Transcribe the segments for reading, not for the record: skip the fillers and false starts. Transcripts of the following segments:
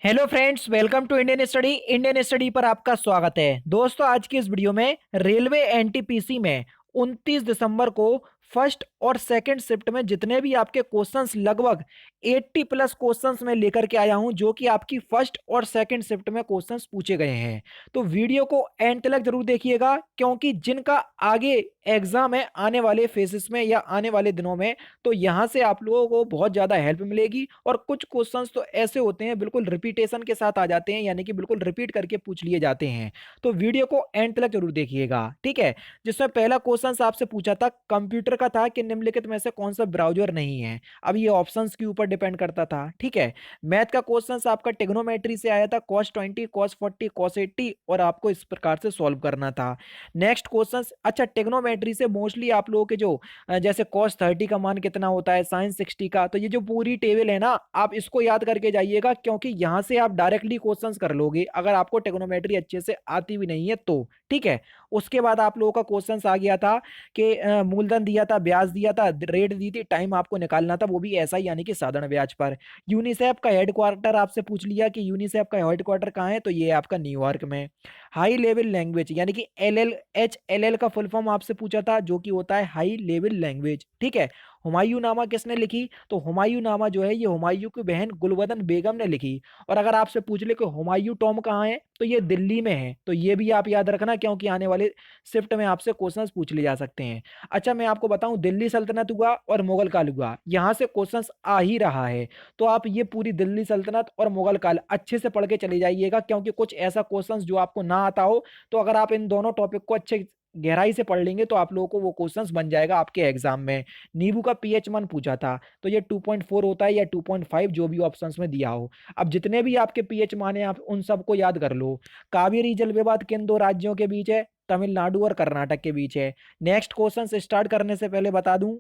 Hello friends, welcome to Indian study पर आपका स्वागत है। दोस्तों, आज की इस वीडियो में रेलवे एनटीपीसी में 29 दिसंबर को फर्स्ट और सेकंड शिफ्ट में जितने भी आपके क्वेश्चंस लगभग 80 प्लस क्वेश्चंस में लेकर के आया हूं, जो कि आपकी फर्स्ट और सेकंड शिफ्ट में क्वेश्चंस पूछे गए हैं। तो वीडियो को एंड तक जरूर देखिएगा, क्योंकि जिनका आगे एग्जाम है आने वाले फेजेस में या आने वाले दिनों में, तो यहां से आप लोगों को बहुत ज्यादा हेल्प मिलेगी। और कुछ क्वेश्चंस तो ऐसे होते हैं बिल्कुल रिपीटेशन के साथ आ जाते हैं, यानी कि बिल्कुल रिपीट करके पूछ लिए जाते हैं। तो वीडियो को एंड तक जरूर देखिएगा, ठीक है। जिसमें पहला क्वेश्चन आपसे पूछा था कंप्यूटर का था कि निम्नलिखित में से कौन सा ब्राउजर नहीं है। अब ये ऑप्शंस के ऊपर डिपेंड करता था, ठीक है। मैथ का क्वेश्चन आपका टेक्नोमेट्री से आया था, cos 20 cos 40 cos 80, और आपको इस प्रकार से सॉल्व करना था। नेक्स्ट क्वेश्चन, अच्छा, टेक्नोमेट्री से मोस्टली आप लोगों के जो जैसे cos 30 का मान कितना होता है, sin 60 का, तो ये जो पूरी टेबल है ना, आप इसको याद करके जाइएगा, क्योंकि यहां से आप डायरेक्टली क्वेश्चंस कर लोगे अगर आपको टेक्नोमेट्री अच्छे से आती भी नहीं है तो, ठीक है। उसके बाद आप लोगों का क्वेश्चंस आ गया था कि मूलधन दिया था, ब्याज दिया था, रेट दी थी, टाइम आपको निकालना था, वो भी ऐसा ही यानी कि साधारण ब्याज पर। यूनिसेफ का हेडक्वार्टर आपसे पूछ लिया कि यूनिसेफ का हेडक्वार्टर कहाँ है, तो ये आपका न्यूयॉर्क में। हाई लेवल लैंग्वेज यानी कि एल एल का फुल फॉर्म आपसे पूछा था, जो कि होता है हाई लेवल लैंग्वेज, ठीक है। हुमायूं नामा किसने लिखी, तो हुमायूं नामा जो है ये हुमायूं की बहन गुलबदन बेगम ने लिखी। और अगर आपसे पूछ ले कि हुमायूं टॉम कहाँ है, तो ये दिल्ली में है। तो ये भी आप याद रखना, क्योंकि आने वाले शिफ्ट में आपसे क्वेश्चंस पूछ लिए जा सकते हैं। अच्छा, मैं आपको बताऊं, दिल्ली सल्तनत हुआ और मुगल काल हुआ, यहां से क्वेश्चंस आ ही रहा है। तो आप ये पूरी दिल्ली सल्तनत और मुगल काल अच्छे से पढ़ के चले जाइएगा, क्योंकि कुछ ऐसा क्वेश्चंस जो आपको ना आता हो, तो अगर आप इन दोनों टॉपिक को अच्छे गहराई से पढ़ लेंगे तो आप लोगों को वो क्वेश्चंस बन जाएगा आपके एग्जाम में। नींबू का पीएच मान पूछा था, तो ये 2.4 होता है या 2.5, जो भी ऑप्शंस में दिया हो। अब जितने भी आपके पीएच मान है, आप उन सबको याद कर लो। कावेरी जल विवाद किन दो राज्यों के बीच है, तमिलनाडु और कर्नाटक के बीच है। नेक्स्ट क्वेश्चन स्टार्ट करने से पहले बता दूं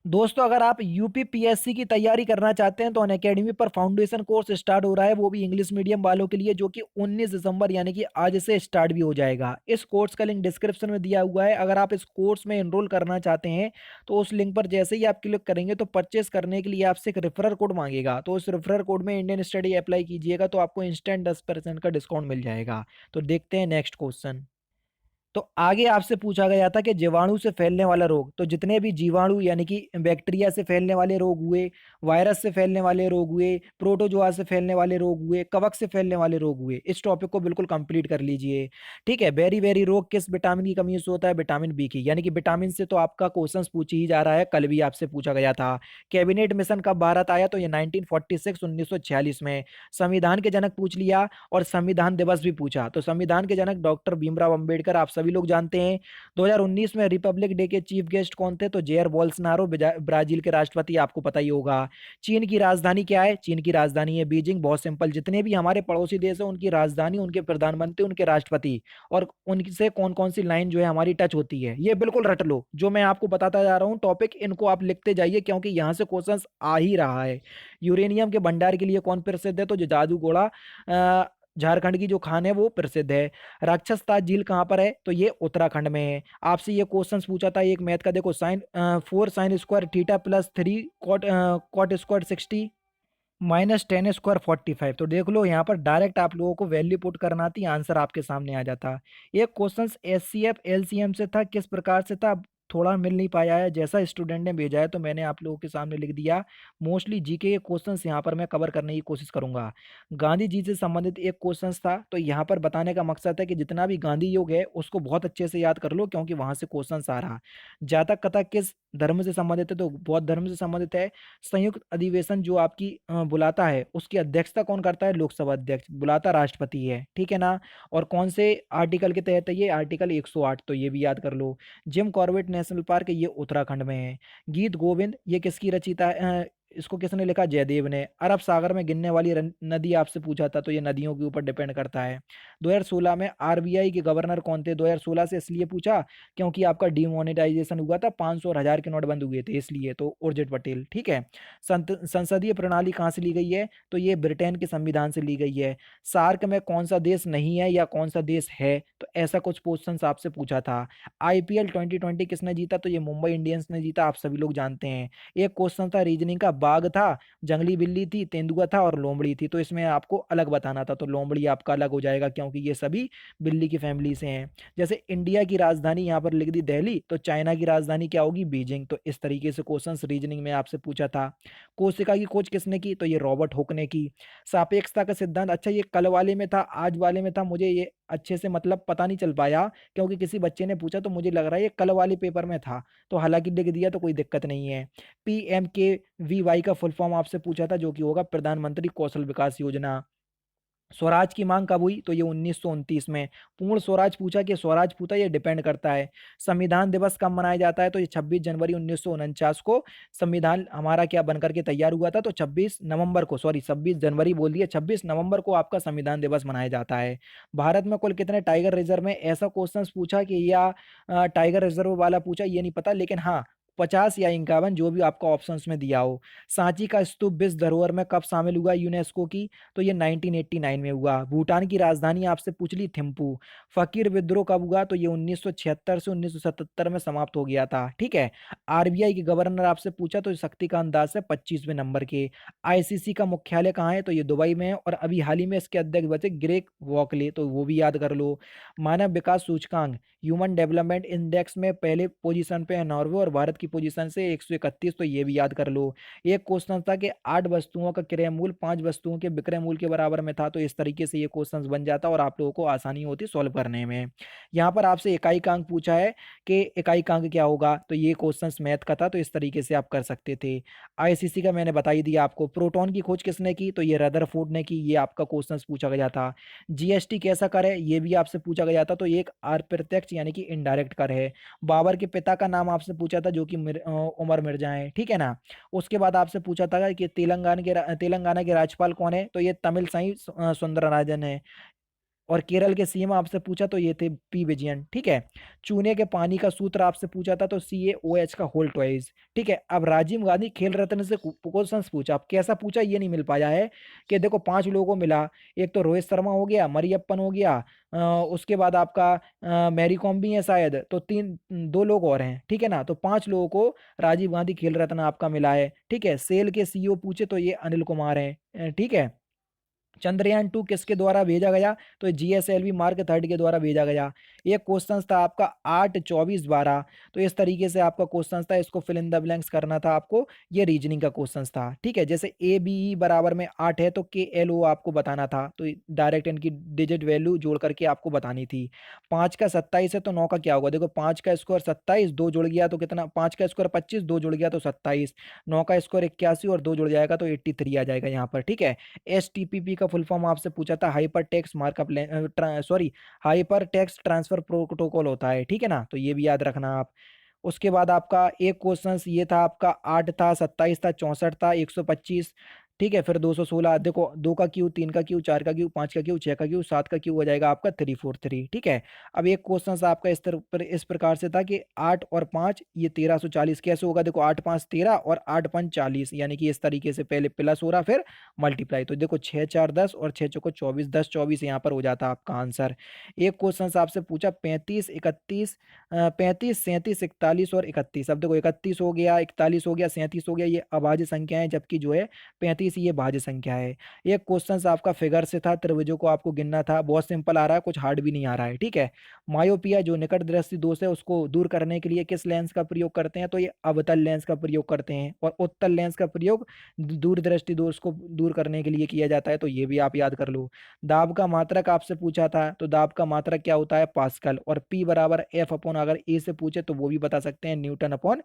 दोस्तों, अगर आप यूपीपीएससी की तैयारी करना चाहते हैं तो अनअकैडमी पर फाउंडेशन कोर्स स्टार्ट हो रहा है, वो भी इंग्लिश मीडियम वालों के लिए, जो कि 19 दिसंबर यानी कि आज से स्टार्ट भी हो जाएगा। इस कोर्स का लिंक डिस्क्रिप्शन में दिया हुआ है। अगर आप इस कोर्स में एनरोल करना चाहते हैं तो उस लिंक पर जैसे ही आप क्लिक करेंगे तो परचेस करने के लिए आपसे एक रेफरल कोड मांगेगा, तो उस रेफरल कोड में इंडियन स्टडी अप्लाई कीजिएगा तो आपको इंस्टेंट 10% का डिस्काउंट मिल जाएगा। तो देखते हैं नेक्स्ट क्वेश्चन। तो आगे आपसे पूछा गया था कि जीवाणु से फैलने वाला रोग, तो जितने भी जीवाणु यानी कि बैक्टीरिया से फैलने वाले रोग हुए, वायरस से फैलने वाले रोग हुए, प्रोटोजोआ से फैलने वाले रोग हुए, कवक से फैलने वाले रोग हुए, इस टॉपिक को बिल्कुल कंप्लीट कर लीजिए, ठीक है। बेरी बेरी रोग किस विटामिन की कमी से होता है, विटामिन बी की, यानी कि विटामिन से तो आपका क्वेश्चंस पूछ ही जा रहा है, कल भी आपसे पूछा गया था। कैबिनेट मिशन कब भारत आया, तो ये 1946 1946 में। संविधान के जनक पूछ लिया, और संविधान दिवस भी पूछा, तो संविधान के जनक डॉक्टर भीमराव अंबेडकर आप सभी लोग जानते हैं। 2019 में रिपब्लिक डे के चीफ गेस्ट कौन थे, तो जेयर बोल्सनारो, ब्राजील के राष्ट्रपति, आपको पता ही होगा। चीन की राजधानी क्या है, चीन की राजधानी है बीजिंग। बहुत सिंपल, जितने भी हमारे पड़ोसी देश है उनकी राजधानी, उनके प्रधानमंत्री, उनके राष्ट्रपति, और उनसे कौन कौन सी लाइन जो है हमारी टच होती है, ये बिल्कुल रट लो। जो मैं आपको बताता जा रहा हूँ टॉपिक, इनको आप लिखते जाइए, क्योंकि यहाँ से क्वेश्चन आ ही रहा है। यूरेनियम के भंडार के लिए कौन प्रसिद्ध है, तो जो जादूगोड़ा झारखंड की जो खान है वो प्रसिद्ध है। राक्षस ताज झील कहाँ पर है, तो ये उत्तराखंड में है। आपसे ये क्वेश्चंस पूछा था एक मैथ का, देखो, sine 4 sin² theta plus 3 cot square 60 minus 10 square 45। तो देख लो, यहाँ पर डायरेक्ट आप लोगों को वैल्यू पुट करना थी, आंसर आपके सामने आ जाता। एक क्वेश्चन एचसीएफ एलसीएम से था, किस प्रकार से था, थोड़ा मिल नहीं पाया है, जैसा स्टूडेंट ने भेजा है तो मैंने आप लोगों के सामने लिख दिया। मोस्टली जीके के क्वेश्चंस यहाँ पर मैं कवर करने की कोशिश करूंगा। गांधी जी से संबंधित एक क्वेश्चंस था, तो यहाँ पर बताने का मकसद है कि जितना भी गांधी योग है उसको बहुत अच्छे से याद कर लो, क्योंकि वहां से क्वेश्चंस आ रहा। जातक कथा किस धर्म से संबंधित है, तो बौद्ध धर्म से संबंधित है। संयुक्त अधिवेशन जो आपकी बुलाता है, उसकी अध्यक्षता कौन करता है, लोकसभा अध्यक्ष, बुलाता राष्ट्रपति है, ठीक है ना। और कौन से आर्टिकल के तहत है, ये आर्टिकल 108, तो ये भी याद कर लो। जिम कॉर्बेट नेशनल पार्क ये उत्तराखंड में है। गीत गोविंद ये किसकी रचिता है, इसको किसने लिखा, जयदेव ने। अरब सागर में गिरने वाली नदी आपसे पूछा था, तो ये नदियों के ऊपर डिपेंड करता है। 2016 में आरबीआई के गवर्नर कौन थे, 2016 से इसलिए पूछा क्योंकि आपका डिमोनेटाइजेशन हुआ था, 500 और 1000 के नोट बंद हुए थे, इसलिए। तो उर्जित पटेल, ठीक है। संसदीय प्रणाली कहाँ से ली गई है, तो ये ब्रिटेन के संविधान से ली गई है। सार्क में कौन सा देश नहीं है या कौन सा देश है, तो ऐसा कुछ क्वेश्चन आपसे पूछा था। आईपीएल 2020 किसने जीता, तो ये मुंबई इंडियंस ने जीता, आप सभी लोग जानते हैं। एक क्वेश्चन था रीजनिंग का, बाघ था, जंगली बिल्ली थी, तेंदुआ था और लोमड़ी थी। तो इसमें आपको अलग बताना था, तो लोमड़ी आपका अलग हो जाएगा क्योंकि ये सभी बिल्ली की फैमिली से हैं। जैसे इंडिया की राजधानी यहाँ पर लिख दी दिल्ली, तो चाइना की राजधानी क्या होगी, बीजिंग। तो इस तरीके से क्वेश्चंस रीजनिंग में आपसे पूछा था। कोशिका की खोज किसने की, तो ये रॉबर्ट हुक ने की। सापेक्षता का सिद्धांत, अच्छा ये कल वाले में था, आज वाले में था, मुझे ये अच्छे से मतलब पता नहीं चल पाया क्योंकि किसी बच्चे ने पूछा, तो मुझे लग रहा है ये कल वाले पेपर में था। तो हालांकि लिख दिया तो कोई दिक्कत नहीं है। PMKVY का फुल फॉर्म आपसे पूछा था, जो कि होगा प्रधानमंत्री कौशल विकास योजना। स्वराज की मांग कब हुई, तो ये 1929 में। पूर्ण स्वराज पूछा कि स्वराज पूछा, ये डिपेंड करता है। संविधान दिवस कब मनाया जाता है, तो ये 26 जनवरी 1949 को संविधान हमारा क्या बनकर के तैयार हुआ था, तो 26 नवंबर को, सॉरी 26 जनवरी बोल दिया, 26 नवंबर को आपका संविधान दिवस मनाया जाता है। भारत में कुल कितने टाइगर रिजर्व में, ऐसा क्वेश्चन पूछा कि या टाइगर रिजर्व वाला पूछा, ये नहीं पता, लेकिन हाँ 50 या 51 जो भी आपका ऑप्शंस में दिया हो। सांची का स्तूप विश्व धरोहर में कब शामिल हुआ यूनेस्को की, तो ये 1989 में हुआ। भूटान की राजधानी आपसे पूछ ली, थिम्पू। फकीर विद्रोह कब हुआ, तो ये 1976 से 1977 में समाप्त हो गया था। ठीक है। RBI के गवर्नर आपसे पूछा, तो शक्तिकांत दास है 25वें नंबर के। ICC का मुख्यालय कहाँ है, तो ये दुबई में है और अभी हाल ही में इसके अध्यक्ष बचे ग्रेग वॉकले, तो वो भी याद कर लो। मानव विकास सूचकांक, ह्यूमन डेवलपमेंट इंडेक्स में पहले पोजीशन पे है नॉर्वे और भारत की पोजीशन से 131, तो ये भी याद कर लो। एक क्वेश्चन था कि 8 वस्तुओं का क्रय मूल्य 5 वस्तुओं के विक्रय मूल्य के बराबर में था, तो इस तरीके से ये क्वेश्चंस बन जाता और आप लोगों को आसानी होती सॉल्व करने में। यहाँ पर आपसे इकाई का अंक पूछा है कि इकाई का अंक क्या होगा, तो ये क्वेश्चंस मैथ का था, तो इस तरीके से आप कर सकते थे। ICC का मैंने बता ही दिया आपको। प्रोटॉन की खोज किसने की, तो ये रदरफोर्ड ने की, ये आपका क्वेश्चन पूछा गया था। GST कैसा कर है, ये भी आपसे पूछा गया था, तो ये एक अप्रत्यक्ष यानी कि इनडायरेक्ट कर है। बाबर के पिता का नाम आपसे पूछा था, जो कि उमर मिर्जा है, ठीक है ना। उसके बाद आपसे पूछा था कि तेलंगाना के राज्यपाल कौन है, तो ये तमिल साई सुंदरराजन है। और केरल के सीएम आपसे पूछा, तो ये थे P विजयन, ठीक है। चूने के पानी का सूत्र आपसे पूछा था, तो CaOH का होल ट्वाइस, ठीक है। अब राजीव गांधी खेल रत्न से क्वेश्चन पूछा, अब कैसा पूछा ये नहीं मिल पाया है कि देखो 5 लोगों को मिला। एक तो रोहित शर्मा हो गया, मरियप्पन हो गया, उसके बाद आपका मैरी कॉम भी है शायद, तो 2 लोग और हैं, ठीक है ना। तो 5 लोगों को राजीव गांधी खेल रत्न आपका मिला है, ठीक है। सेल के CEO पूछे, तो ये अनिल कुमार हैं, ठीक है। चंद्रयान 2 किसके द्वारा भेजा गया, तो GSLV मार्क 3 के द्वारा भेजा गया। एक क्वेश्चन था आपका 8 24 12, तो इस तरीके से आपका क्वेश्चन था, इसको फिल इन द ब्लैंक्स करना था आपको। ये रीजनिंग का क्वेश्चन था, ठीक है। जैसे ABE बराबर में 8 है, तो KLO आपको बताना था, तो डायरेक्ट इनकी डिजिट वैल्यू जोड़ करके आपको बतानी थी। 5 का 27 है, तो 9 का क्या होगा, देखो 5 का स्क्वायर 27, 2 जुड़ गया तो कितना, 5 का स्क्वायर 25, 2 जुड़ गया तो 27, 9 का स्क्वायर 81 और 2 जुड़ जाएगा तो 83 आ जाएगा यहाँ पर, ठीक है। STPP का फुल फॉर्म आपसे पूछा था, hyper text markup, sorry hyper text transfer protocol होता है, ठीक है ना। तो ये भी याद रखना आप। उसके बाद आपका एक क्वेश्चन ये था आपका 8 था, 27 था, 64 था, 125, ठीक है। फिर 216, देखो 2 का क्यू, 3 का क्यू, 4 का क्यू, 5 का क्यू, 6 का क्यू, 7 का क्यू हो जाएगा आपका 343, ठीक है। अब एक क्वेश्चन आपका इस प्रकार से था कि 8 और 5 ये 1340 कैसे होगा, देखो 8 5 13 और 8 5 40, यानी कि इस तरीके से पहले प्लस हो रहा फिर मल्टीप्लाई, तो देखो 6 4 10 और 6 चौको 24, 10 24 यहाँ पर हो जाता आपका आंसर। एक क्वेश्चन आपसे पूछा 35 31, 35 37 41 और 31, अब देखो 31 हो गया, 41 हो गया, 37 हो गया, ये अभाज्य संख्या है, जबकि जो है 35 ये भाज्य संख्या है। एक क्वेश्चन आपका फिगर से था, त्रिभुजों को आपको गिनना था, बहुत सिंपल आ रहा है, कुछ हार्ड भी नहीं आ रहा है, ठीक है। मायोपिया जो निकट दृष्टि दोष है, उसको दूर करने के लिए किस लेंस का प्रयोग करते हैं, तो ये अवतल लेंस का प्रयोग करते हैं। और उत्तल लेंस का प्रयोग दूर दृष्टि दोष को दूर करने के लिए किया जाता है, तो ये भी आप याद कर लो। दाब का मात्रक आपसे पूछा था, तो दाब का मात्रक क्या होता है, पास्कल। और P बराबर F अपॉन अगर A से पूछे, तो वो भी बता सकते हैं, न्यूटन अपॉन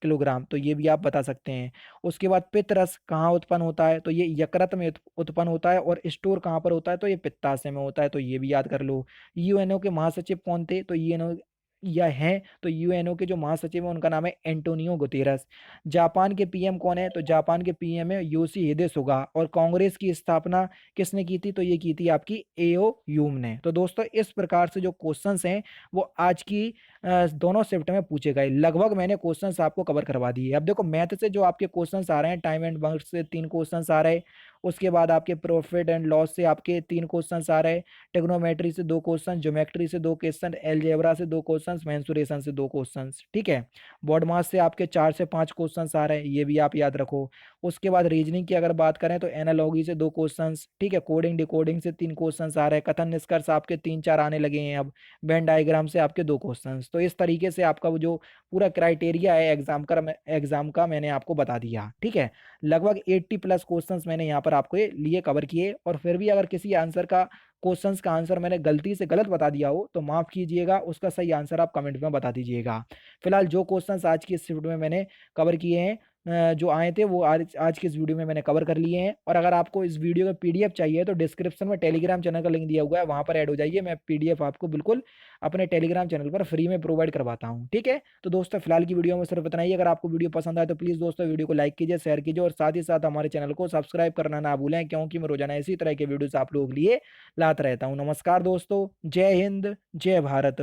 किलोग्राम, तो ये भी आप बता सकते हैं। उसके बाद पित्त रस कहाँ उत्पन्न होता है, तो ये यकृत में उत्पन्न होता है। और स्टोर कहाँ पर होता है, तो ये पित्ताशय में होता है, तो ये भी याद कर लो। UNO के महासचिव कौन थे, तो UNO या हैं, तो UNO के जो महासचिव है उनका नाम है एंटोनियो गुतेरस। जापान के PM कौन है, तो जापान के PM है योशिहिदे सुगा। और कांग्रेस की स्थापना किसने की थी, तो ये की थी आपकी AO ह्यूम ने। तो दोस्तों इस प्रकार से जो क्वेश्चंस हैं वो आज की दोनों शिफ्ट में पूछे गए, लगभग मैंने क्वेश्चंस आपको कवर करवा दिए। अब देखो मैथ से जो आपके क्वेश्चंस आ रहे हैं, टाइम एंड वर्क से 3 क्वेश्चंस आ रहे हैं, उसके बाद आपके प्रॉफिट एंड लॉस से आपके 3 क्वेश्चंस आ रहे हैं, ट्रिग्नोमेट्री से 2 क्वेश्चन, ज्योमेट्री से 2 क्वेश्चन, अलजेब्रा से 2 क्वेश्चन, मेंसुरेशन से 2 क्वेश्चन। ठीक है। बॉड मास से आपके 4 से 5 क्वेश्चन आ रहे हैं, ये भी आप याद रखो। उसके बाद रीजनिंग की अगर बात करें तो एनालॉगी से 2 क्वेश्चन। ठीक है। कोडिंग डिकोडिंग से 3 क्वेश्चन आ रहे हैं, कथन निष्कर्ष आपके 3-4 आने लगे हैं अब, वेन डायग्राम से आपके 2 क्वेश्चन। तो इस तरीके से आपका वो जो पूरा क्राइटेरिया है एग्जाम का मैंने आपको बता दिया। ठीक है। लगभग 80 प्लस क्वेश्चंस मैंने यहाँ पर आपको लिए कवर किए, और फिर भी अगर किसी आंसर का क्वेश्चंस का आंसर मैंने गलती से गलत बता दिया हो तो माफ कीजिएगा, उसका सही आंसर आप कमेंट में बता दीजिएगा। फिलहाल जो क्वेश्चंस आज की इस शिफ्ट में मैंने कवर किए हैं, जो आए थे वो आज की इस वीडियो में मैंने कवर कर लिए हैं। और अगर आपको इस वीडियो का पीडीएफ चाहिए तो डिस्क्रिप्शन में टेलीग्राम चैनल का लिंक दिया हुआ है, वहां पर ऐड हो जाइए। मैं पीडीएफ आपको बिल्कुल अपने टेलीग्राम चैनल पर फ्री में प्रोवाइड करवाता हूँ। ठीक है। तो दोस्तों फिलहाल की वीडियो में सिर्फ इतना ही। अगर आपको वीडियो पसंद आए तो प्लीज़ दोस्तों वीडियो को लाइक कीजिए, शेयर कीजिए, और साथ ही साथ हमारे चैनल को सब्सक्राइब करना ना भूलें, क्योंकि मैं रोजाना इसी तरह के वीडियोस आप लोगों के लिए लाता रहता हूँ। नमस्कार दोस्तों, जय हिंद, जय भारत।